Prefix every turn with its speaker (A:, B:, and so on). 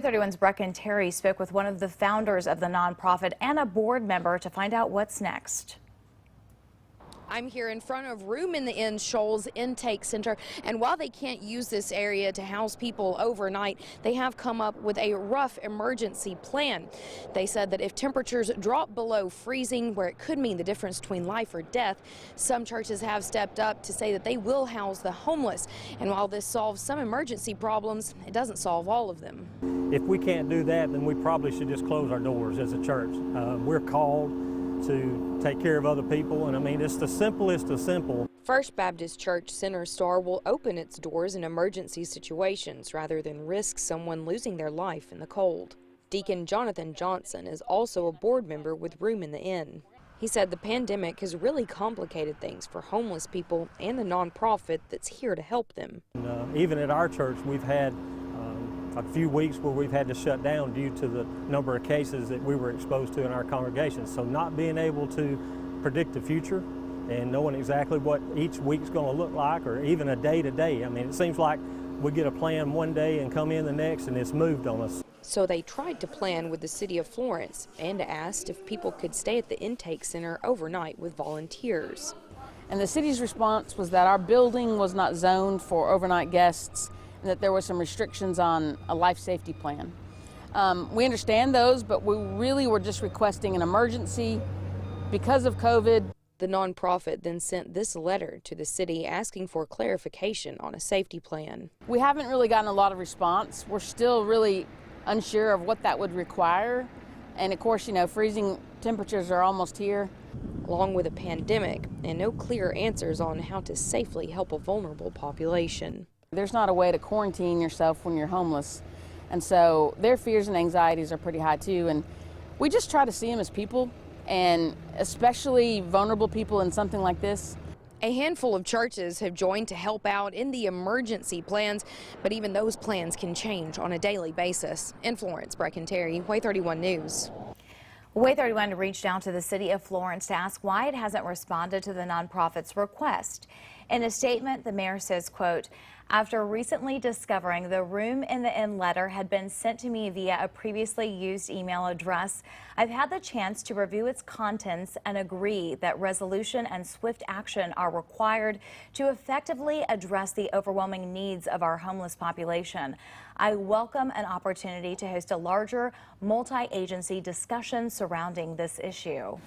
A: 31's Breken spoke with one of the founders of the nonprofit and a board member to find out what's next.
B: I'm here in front of Room in the Inn Shoals Intake Center, and while they can't use this area to house people overnight, they have come up with a rough emergency plan. They said that if temperatures drop below freezing, where it could mean the difference between life or death, some churches have stepped up to say that they will house the homeless. And while this solves some emergency problems, it doesn't solve all of them.
C: If we can't do that, then we probably should just close our doors as a church. We're called to take care of other people, and I mean, it's the simplest of simple.
B: First Baptist Church Center Star will open its doors in emergency situations rather than risk someone losing their life in the cold. Deacon Jonathan Johnson is also a board member with Room in the Inn. He said the pandemic has really complicated things for homeless people and the nonprofit that's here to help them.
C: Even at our church, we've had a few weeks where we've had to shut down due to the number of cases that we were exposed to in our congregation. So not being able to predict the future and knowing exactly what each week's going to look like, or even a day to day. I mean, it seems like we get a plan one day and come in the next and it's moved on us.
B: So they tried to plan with the city of Florence and asked if people could stay at the intake center overnight with volunteers.
D: And the city's response was that our building was not zoned for overnight guests, and that there were some restrictions on a life safety plan. We understand those, but we really were just requesting an emergency because of COVID.
B: The nonprofit then sent this letter to the city asking for clarification on a safety plan.
D: We haven't really gotten a lot of response. We're still really unsure of what that would require. And of course, you know, freezing temperatures are almost here.
B: Along with a pandemic and no clear answers on how to safely help a vulnerable population.
D: There's not a way to quarantine yourself when you're homeless, and so their fears and anxieties are pretty high too, and we just try to see them as people, and especially vulnerable people in something like this.
B: A handful of churches have joined to help out in the emergency plans, but even those plans can change on a daily basis. In Florence, Breken, Way 31 News.
A: Way 31 reached out to the city of Florence to ask why it hasn't responded to the nonprofit's request. In a statement, the mayor says, quote, "After recently discovering the Room in the Inn letter had been sent to me via a previously used email address, I've had the chance to review its contents and agree that resolution and swift action are required to effectively address the overwhelming needs of our homeless population. I welcome an opportunity to host a larger multi-agency discussion surrounding this issue."